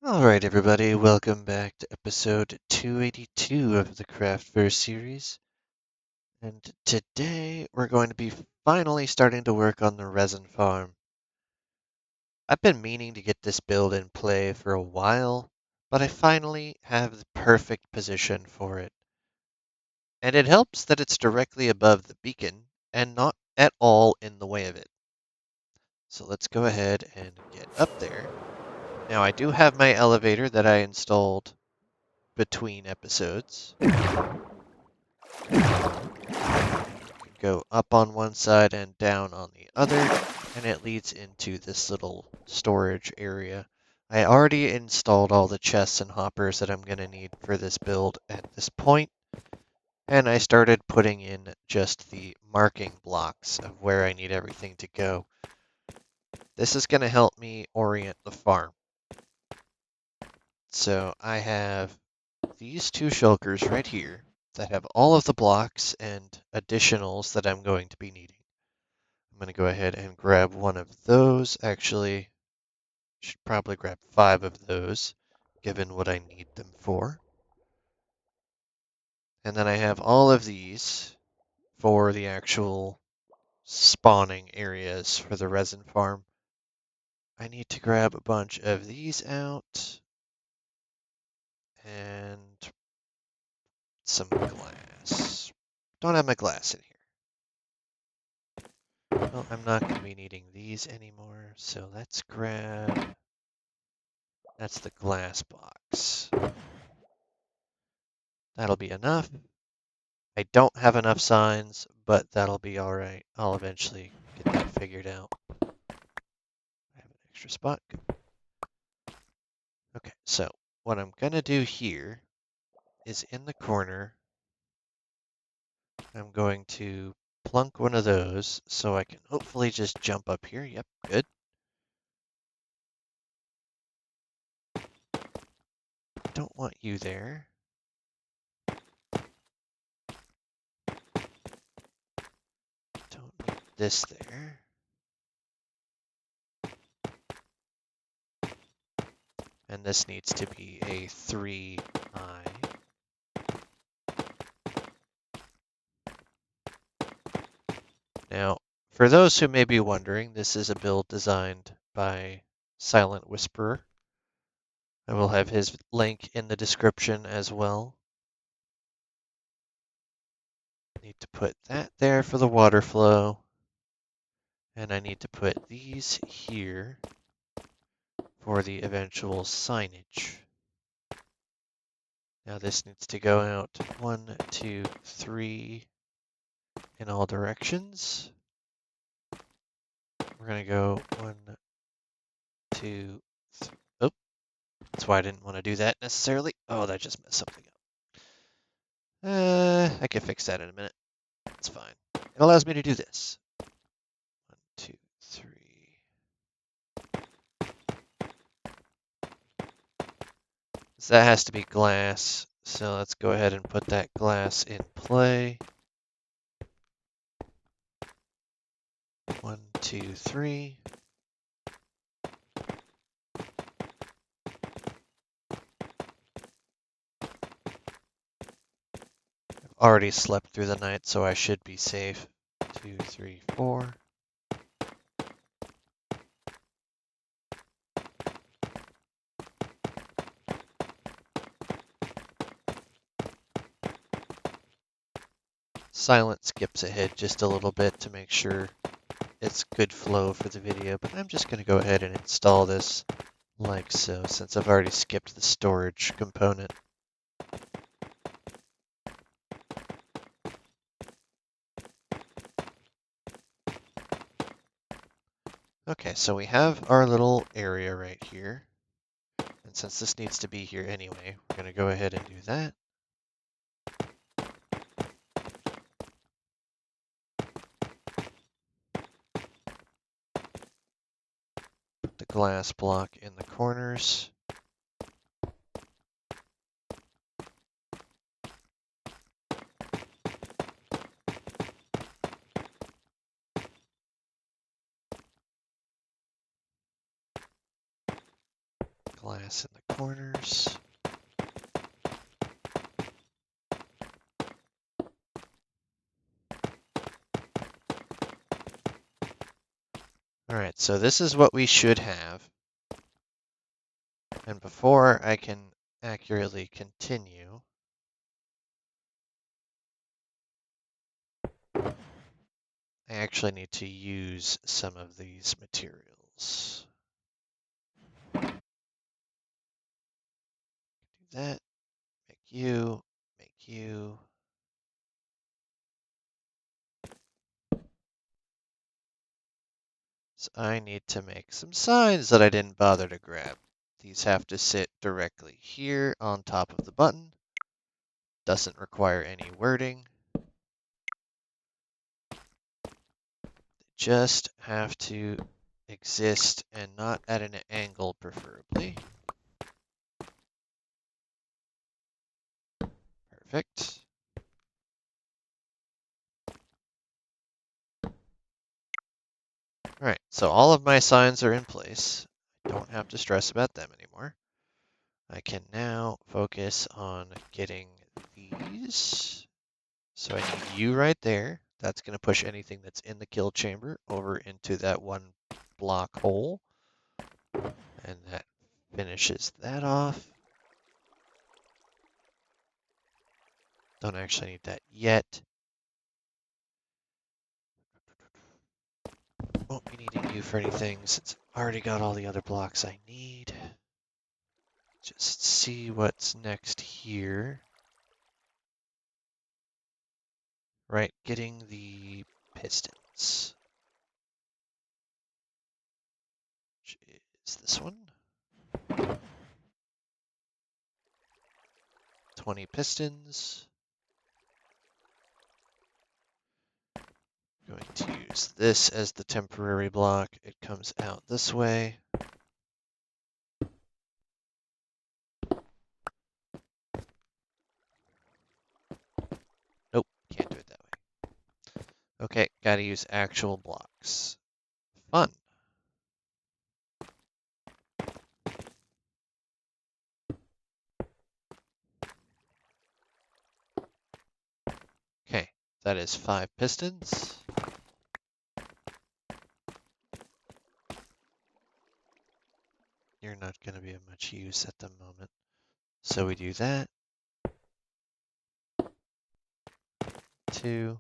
Alright, everybody, welcome back to episode 282 of the Craftverse series. And today we're going to be finally starting to work on the resin farm. I've been meaning to get this build in play for a while, but I finally have the perfect position for it. And it helps that it's directly above the beacon and not at all in the way of it. So let's go ahead and get up there. Now I do have my elevator that I installed between episodes. Go up on one side and down on the other, and it leads into this little storage area. I already installed all the chests and hoppers that I'm going to need for this build at this point, and I started putting in just the marking blocks of where I need everything to go. This is going to help me orient the farm. So I have these two shulkers right here that have all of the blocks and additionals that I'm going to be needing. I'm going to go ahead and grab one of those. Actually, should probably grab 5 of those, given what I need them for. And then I have all of these for the actual spawning areas for the resin farm. I need to grab a bunch of these out and some glass. Don't have my glass in here. Well, I'm not going to be needing these anymore, so let's grab... That's the glass box. That'll be enough. I don't have enough signs, but that'll be all right. I'll eventually get that figured out. I have an extra spot. Okay, so what I'm going to do here is in the corner, I'm going to plunk one of those so I can hopefully just jump up here. Yep, good. Don't want you there. Don't need this there. And this needs to be a 3i. Now, for those who may be wondering, this is a build designed by Silent Whisperer. I will have his link in the description as well. Need to put that there for the water flow. And I need to put these here for the eventual signage. Now this needs to go out 1, 2, 3 in all directions. We're going to go 1, 2, 3. Oh, that's why I didn't want to do that necessarily. Oh, that just messed something up. I can fix that in a minute. It's fine. It allows me to do this. 1, 2, 3. So that has to be glass. So let's go ahead and put that glass in play. 1, 2, 3. I've already slept through the night, so I should be safe. 2, 3, 4. Silent skips ahead just a little bit to make sure it's good flow for the video, but I'm just going to go ahead and install this like so, since I've already skipped the storage component. Okay, so we have our little area right here. And since this needs to be here anyway, we're going to go ahead and do that. Put the glass block in the corners. glass in the corners. All right, so this is what we should have. And before I can accurately continue, I actually need to use some of these materials. Do that, make you, make you. So I need to make some signs that I didn't bother to grab. These have to sit directly here on top of the button. Doesn't require any wording. Just have to exist and not at an angle, preferably. Perfect. All right, so all of my signs are in place. I don't have to stress about them anymore. I can now focus on getting these. So I need you right there. That's going to push anything that's in the kill chamber over into that one block hole. And that finishes that off. Don't actually need that yet. Won't be needing you for anything since I've already got all the other blocks I need. Just see what's next here. Right, getting the pistons. Which is this one. 20 pistons. Going to use this as the temporary block. It comes out this way. Nope, can't do it that way. Okay, gotta use actual blocks. Fun. Okay, that is 5 pistons. You're not going to be of much use at the moment. So we do that. 2.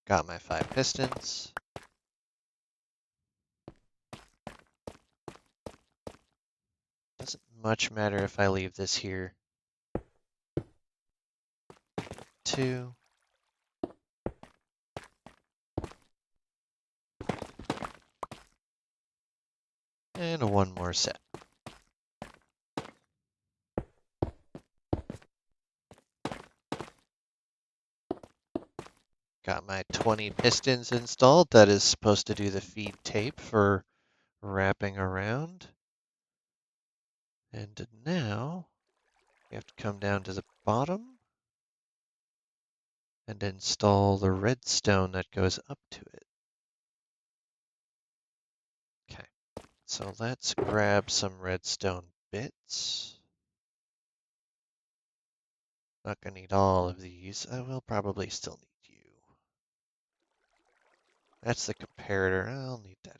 Got my 5 pistons. Doesn't much matter if I leave this here. 2. And one more set. Got my 20 pistons installed. That is supposed to do the feed tape for wrapping around. And now we have to come down to the bottom and install the redstone that goes up to it. Okay, so let's grab some redstone bits. Not gonna need all of these. I will probably still need you. That's the comparator. I'll need that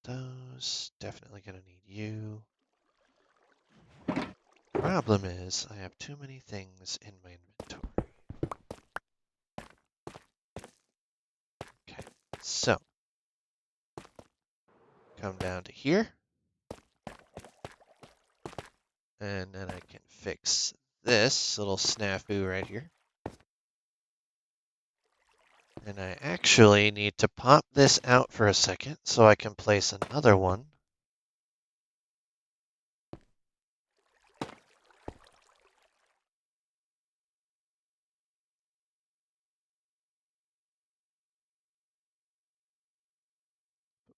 anyway. Those, definitely gonna need you. Problem is, I have too many things in my inventory. Okay, so come down to here. And then I can fix this little snafu right here. And I actually need to pop this out for a second so I can place another one.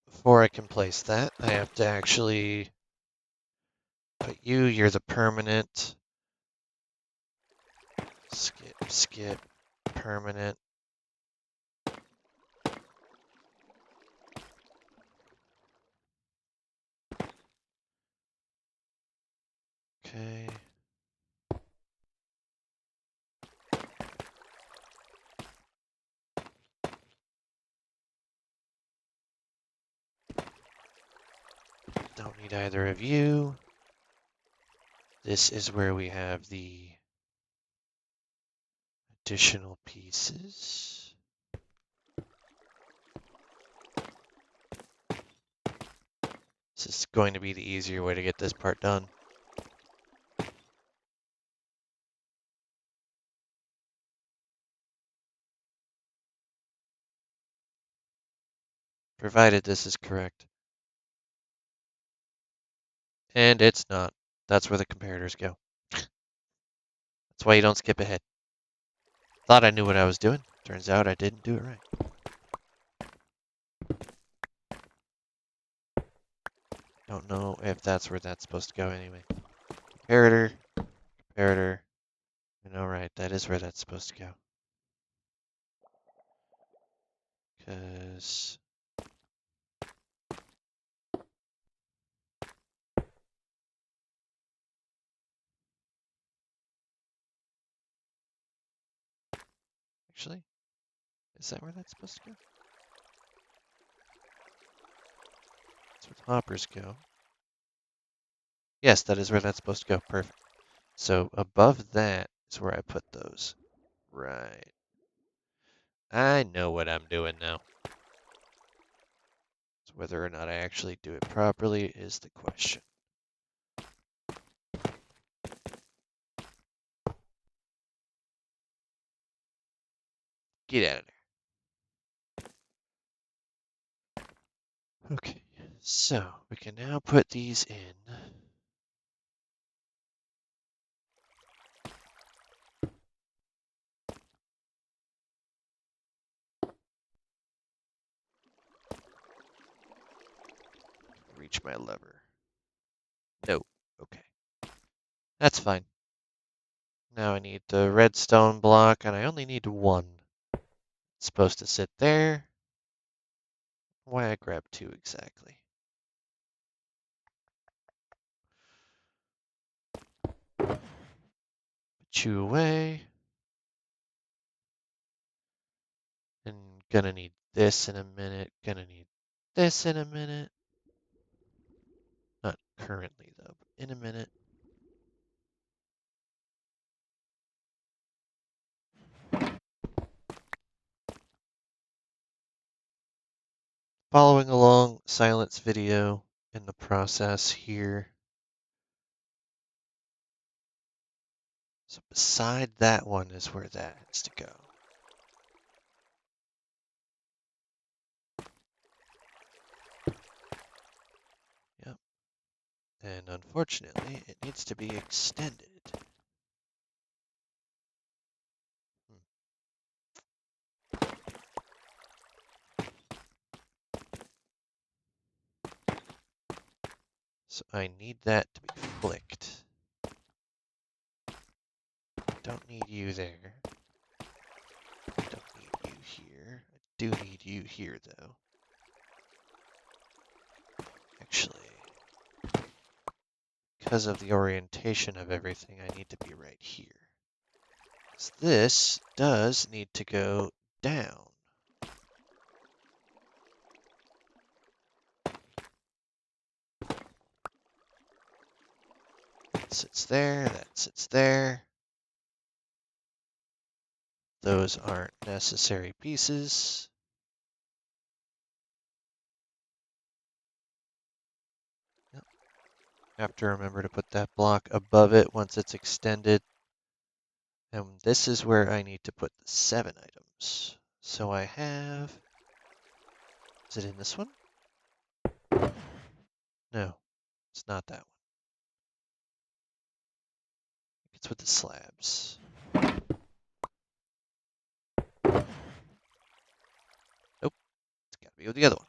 Before I can place that, I have to actually put you, you're the permanent. Skip, skip, permanent. Okay. Don't need either of you. This is where we have the additional pieces. This is going to be the easier way to get this part done. Provided this is correct. And it's not. That's where the comparators go. That's why you don't skip ahead. Thought I knew what I was doing. Turns out I didn't do it right. Don't know if that's where that's supposed to go anyway. Comparator, comparator. And alright, that is where that's supposed to go. Because actually, is that where that's supposed to go? That's where the hoppers go. Yes, that is where that's supposed to go. Perfect. So above that is where I put those. Right. I know what I'm doing now. So whether or not I actually do it properly is the question. Get out of there. Okay, so we can now put these in. Reach my lever. No. Okay. That's fine. Now I need the redstone block, and I only need one. It's supposed to sit there. Why I grabbed two exactly? Put you away. And gonna need this in a minute. Gonna need this in a minute. Not currently, though, but in a minute. Following along Silence video in the process here. So beside that one is where that has to go. Yep. And unfortunately, it needs to be extended. So I need that to be flicked. Don't need you there. Don't need you here. I do need you here, though. Actually, because of the orientation of everything, I need to be right here. So this does need to go down. That sits there, that sits there. Those aren't necessary pieces. Yep. Have to remember to put that block above it once it's extended. And this is where I need to put the 7 items. So I have... Is it in this one? No, it's not that one. It's with the slabs. Nope, it's gotta be with the other one.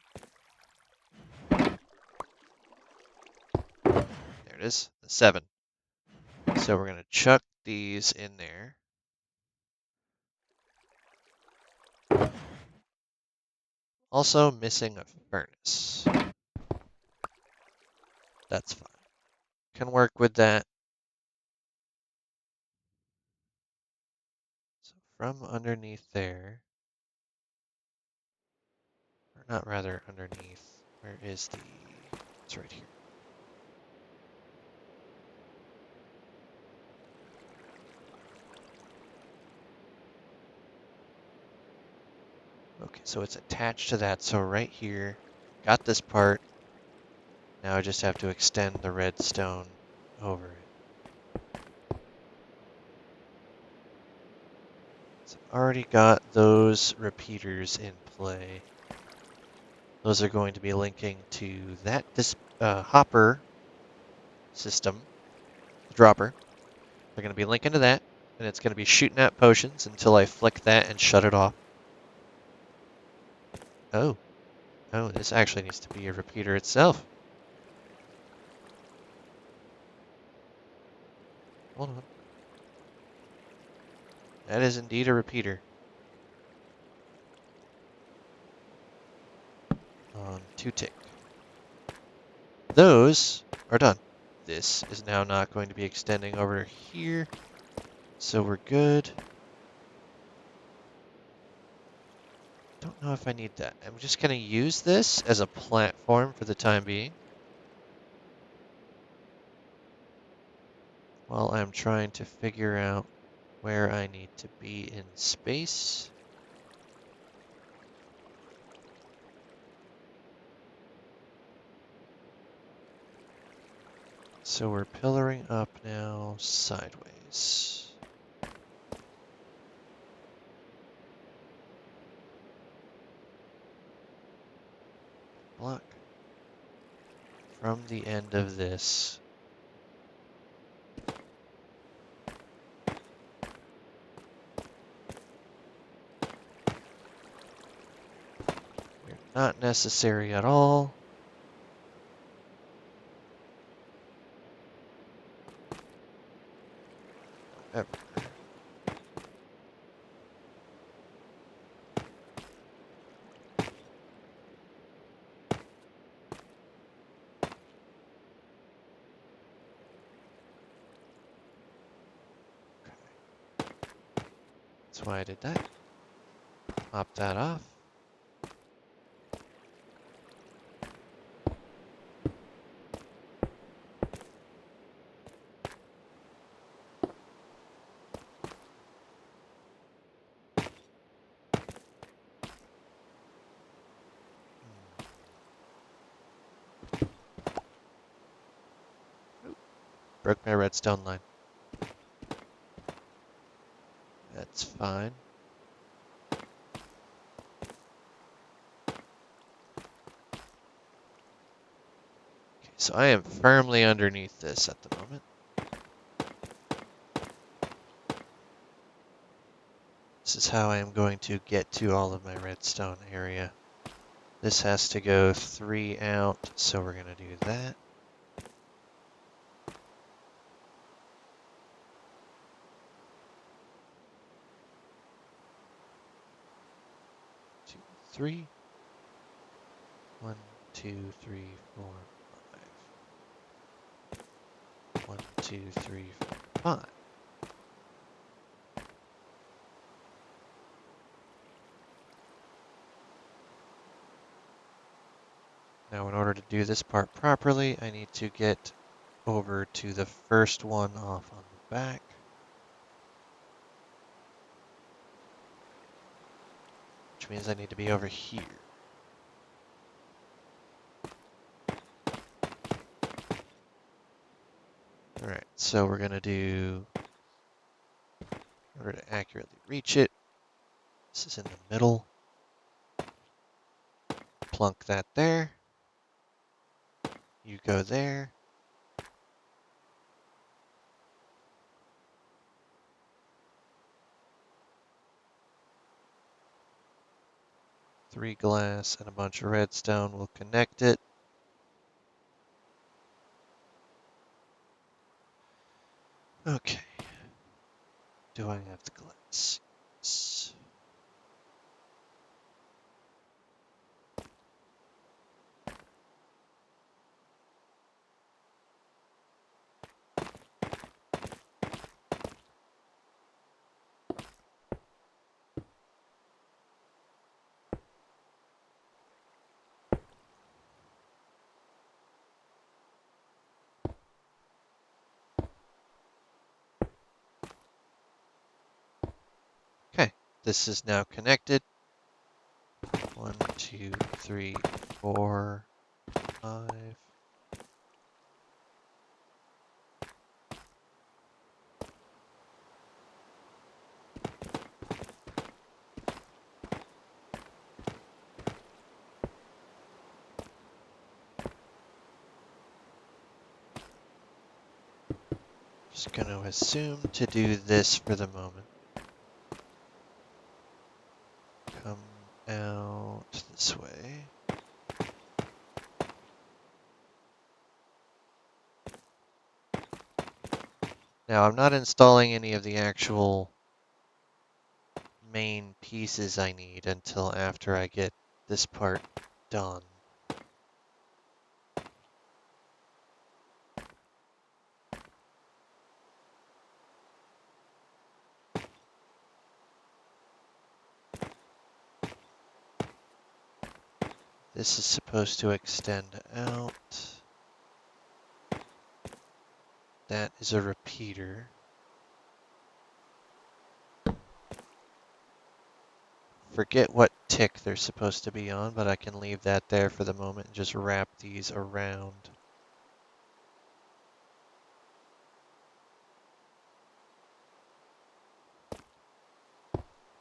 There it is, the 7. So we're gonna chuck these in there. Also missing a furnace. That's fine. Can work with that. from underneath there, or not rather underneath, where is the, it's right here. Okay, so it's attached to that. So right here, got this part. Now I just have to extend the redstone over it. So I've already got those repeaters in play. Those are going to be linking to that hopper system, the dropper. They're going to be linking to that, and it's going to be shooting out potions until I flick that and shut it off. Oh, oh, this actually needs to be a repeater itself. Hold on. That is indeed a repeater. On 2 tick. Those are done. This is now not going to be extending over here, so we're good. Don't know if I need that. I'm just going to use this as a platform for the time being, while I'm trying to figure out where I need to be in space. So we're pillaring up now sideways. Block from the end of this. They're not necessary at all. However, that's why I did that. Pop that off. Broke my redstone line. That's fine. Okay, so I am firmly underneath this at the moment. This is how I am going to get to all of my redstone area. This has to go 3 out, so we're going to do that. Two, 3. 1, 2, 3, 4, 5. 1, 2, 3, 4, 5. Now in order to do this part properly, I need to get over to the first one off on the back. Which means I need to be over here. Alright, so we're going to do, in order to accurately reach it, this is in the middle. Plunk that there. You go there. Three glass and a bunch of redstone will connect it. Okay. Do I have the glass? Yes. this is now connected. 1, 2, 3, 4, 5. Just going to assume to do this for the moment. Come out this way. Now I'm not installing any of the actual main pieces I need until after I get this part done. This is supposed to extend out. That is a repeater. Forget what tick they're supposed to be on, but I can leave that there for the moment and just wrap these around.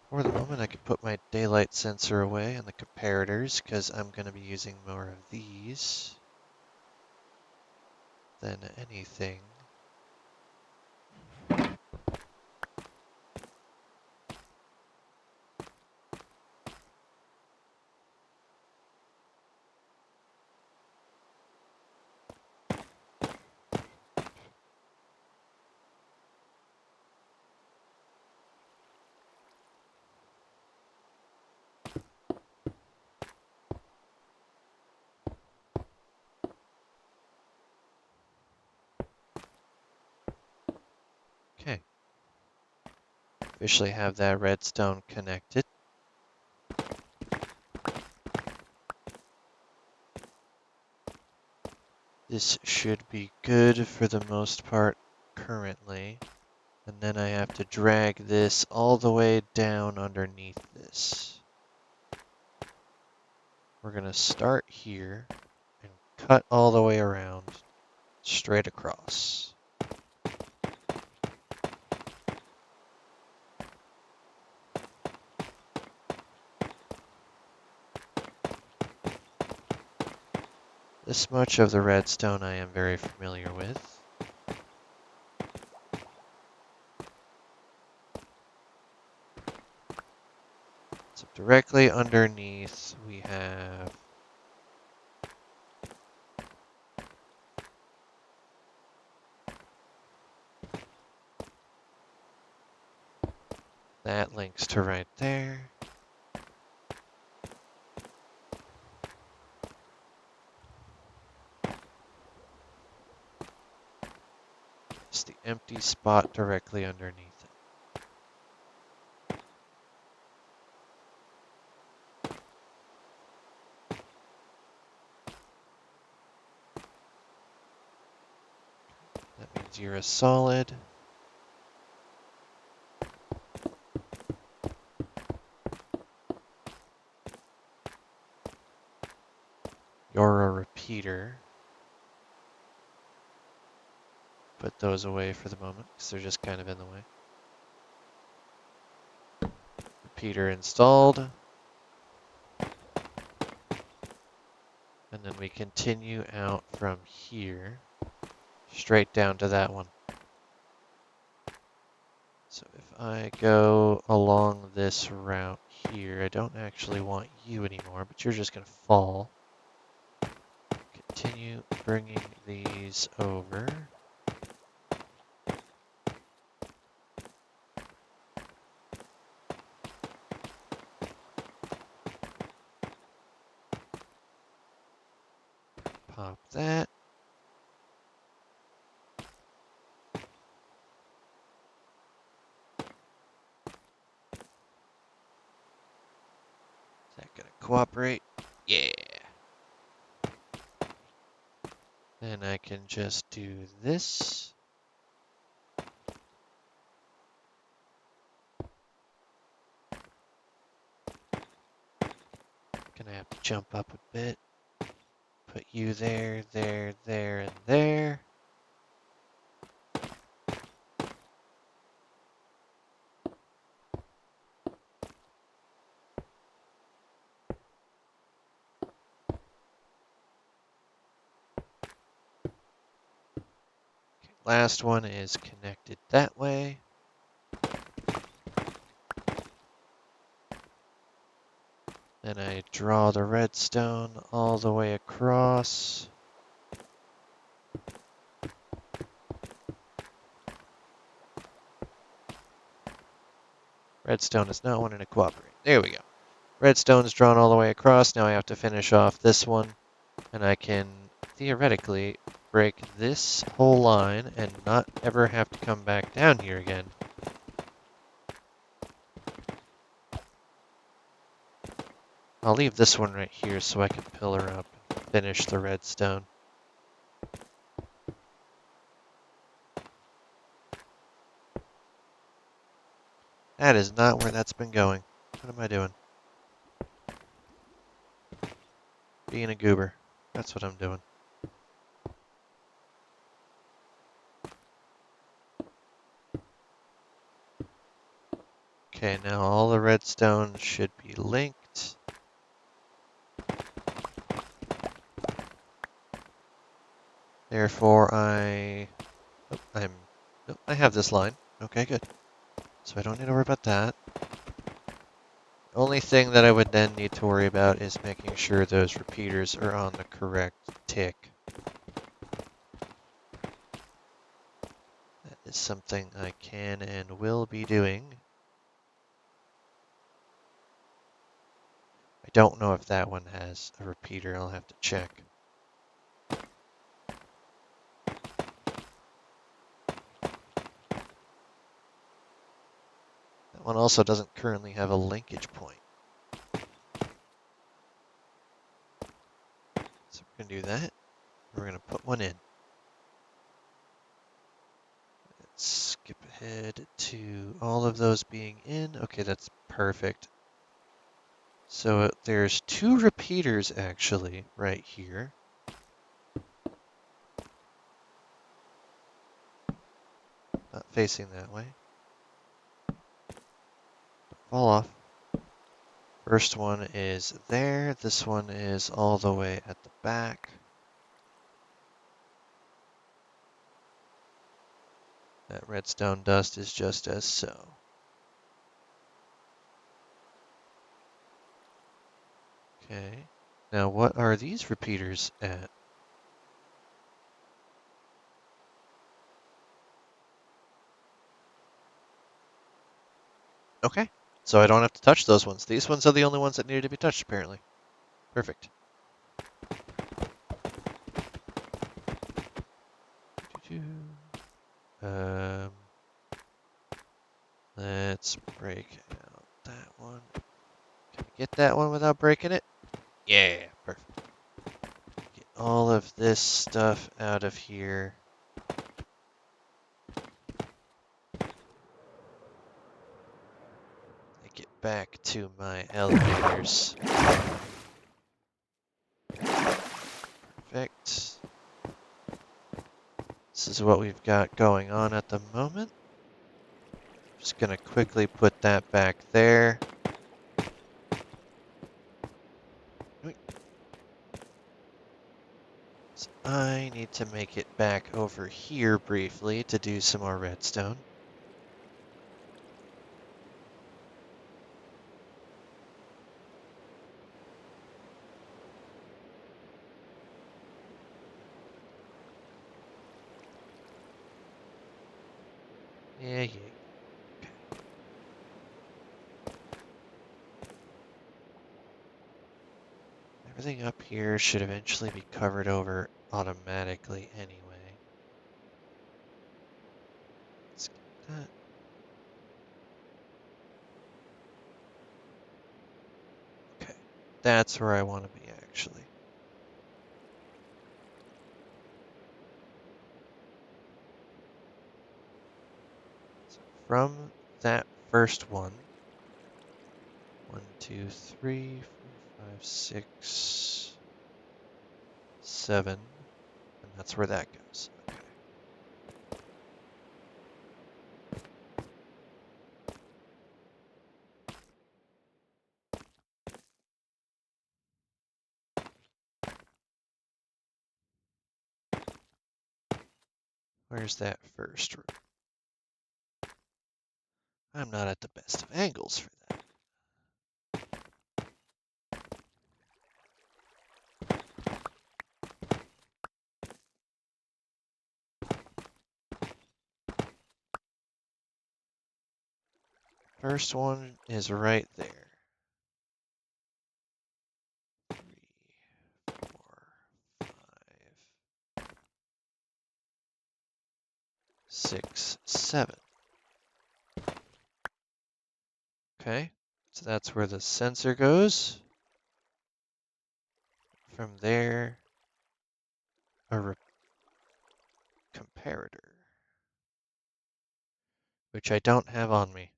For the moment, I could put my daylight sensor away and the comparators because I'm going to be using more of these than anything. Okay. Officially have that redstone connected. This should be good for the most part currently. And then I have to drag this all the way down underneath this. We're going to start here and cut all the way around, straight across. This much of the redstone I am very familiar with. So directly underneath we have that links to right there. It's the empty spot directly underneath it. That means you're a solid. You're a repeater. Put those away for the moment because they're just kind of in the way. Repeater installed. And then we continue out from here, straight down to that one. So if I go along this route here, I don't actually want you anymore, but you're just going to fall. Continue bringing these over. Pop that. Is that going to cooperate? Yeah. Then I can just do this. Gonna have to jump up a bit. Put you there, there, there, and there. Okay, last one is connected that way. Then I draw the redstone all the way across. Redstone is not wanting to cooperate. There we go. Redstone's drawn all the way across. Now I have to finish off this one. And I can theoretically break this whole line and not ever have to come back down here again. I'll leave this one right here so I can pillar up and finish the redstone. That is not where that's been going. What am I doing? Being a goober. That's what I'm doing. Okay, now all the redstone should be linked. Therefore, I have this line. Okay, good. So I don't need to worry about that. Only thing that I would then need to worry about is making sure those repeaters are on the correct tick. That is something I can and will be doing. I don't know if that one has a repeater. I'll have to check. That one also doesn't currently have a linkage point. So we're going to do that. We're going to put one in. Let's skip ahead to all of those being in. Okay, that's perfect. So there's two repeaters actually right here. Not facing that way. Fall off. First one is there. This one is all the way at the back. That redstone dust is just as so. Okay. Now what are these repeaters at? Okay. So I don't have to touch those ones. These ones are the only ones that needed to be touched, apparently. Perfect. Um, let's break out that one. Can we get that one without breaking it? Yeah, perfect. Get all of this stuff out of here. I get back to my elevators. Perfect. This is what we've got going on at the moment. Just gonna quickly put that back there. So I need to make it back over here briefly to do some more redstone. Yeah. Everything up here should eventually be covered over automatically anyway. Let's get that. Okay, that's where I want to be actually. So from that first one, 1, 2, 3, 4, 5, 6, 7, and that's where that goes. Okay. Where's that first room? I'm not at the best of angles for that. First one is right there. 3, 4, 5, 6, 7. Okay, so that's where the sensor goes. From there, a comparator, which I don't have on me.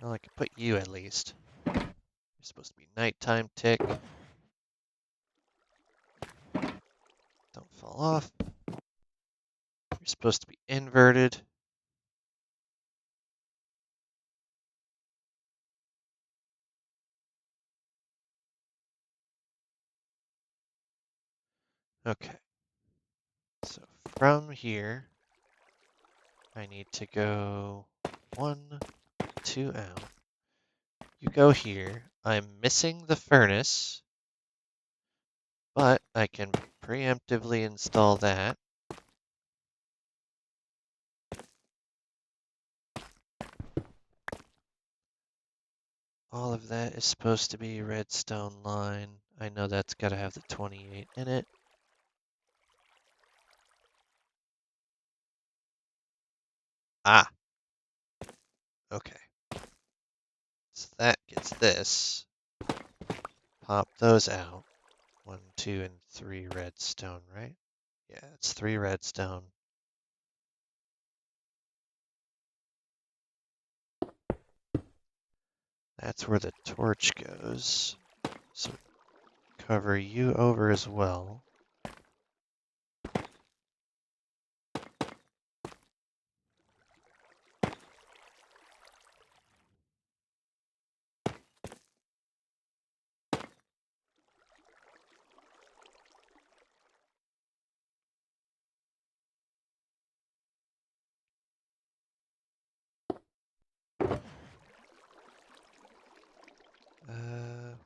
Well, I could put you at least. You're supposed to be nighttime tick. Don't fall off. You're supposed to be inverted. Okay. So from here, I need to go 1, 2 out. You go here. I'm missing the furnace, but I can preemptively install that. All of that is supposed to be redstone line. I know that's got to have the 28 in it. Ah, okay. So that gets this. Pop those out. 1, 2, and 3 redstone, right? Yeah, it's 3 redstone. That's where the torch goes. So cover you over as well.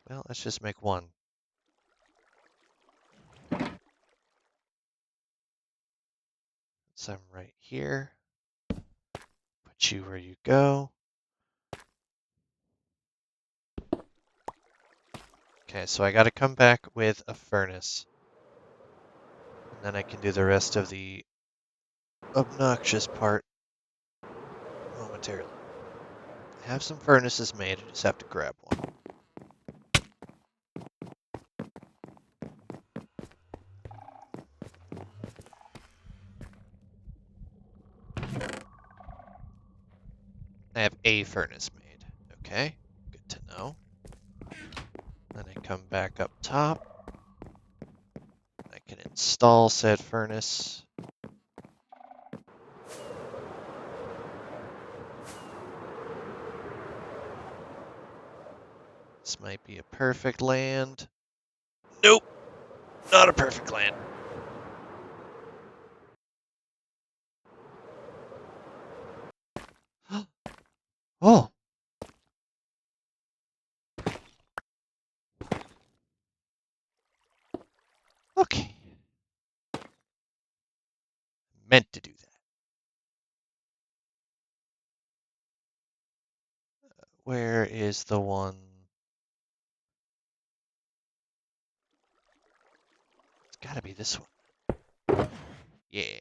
Well, let's just make 1. So I'm right here. Put you where you go. Okay, so I got to come back with a furnace. And then I can do the rest of the obnoxious part momentarily. I have some furnaces made, I just have to grab one. I have a furnace made. Okay, good to know. Then I come back up top. I can install said furnace. This might be a perfect land. Nope, not a perfect land. Oh. Okay. Meant to do that. Where is the one? It's gotta be this one. Yeah.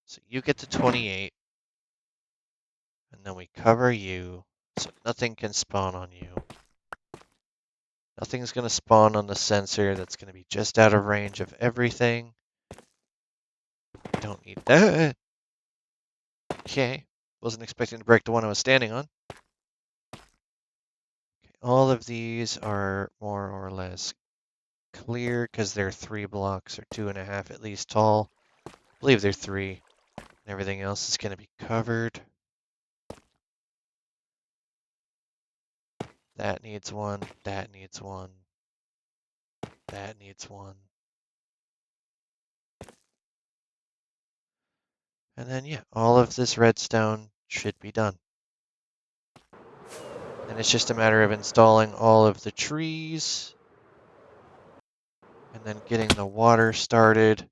So you get to 28. And then we cover you, so nothing can spawn on you. Nothing's going to spawn on the sensor. That's going to be just out of range of everything. Don't need that. Okay. Wasn't expecting to break the one I was standing on. Okay, all of these are more or less clear because they're 3 blocks or 2.5 at least tall. I believe they're 3. And everything else is going to be covered. That needs one. That needs one. That needs one. And then, yeah, all of this redstone should be done. And it's just a matter of installing all of the trees and then getting the water started,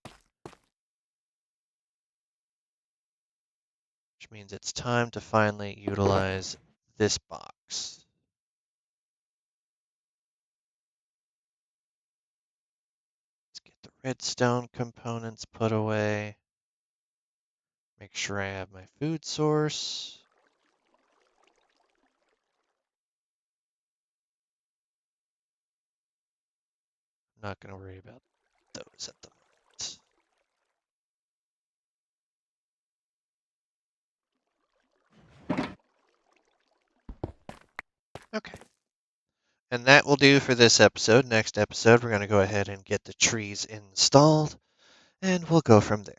which means it's time to finally utilize this box. Let's get the redstone components put away. Make sure I have my food source. I'm not going to worry about those at the moment. Okay. And that will do for this episode. Next episode, we're going to go ahead and get the trees installed, and we'll go from there.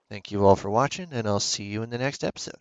Thank you all for watching, and I'll see you in the next episode.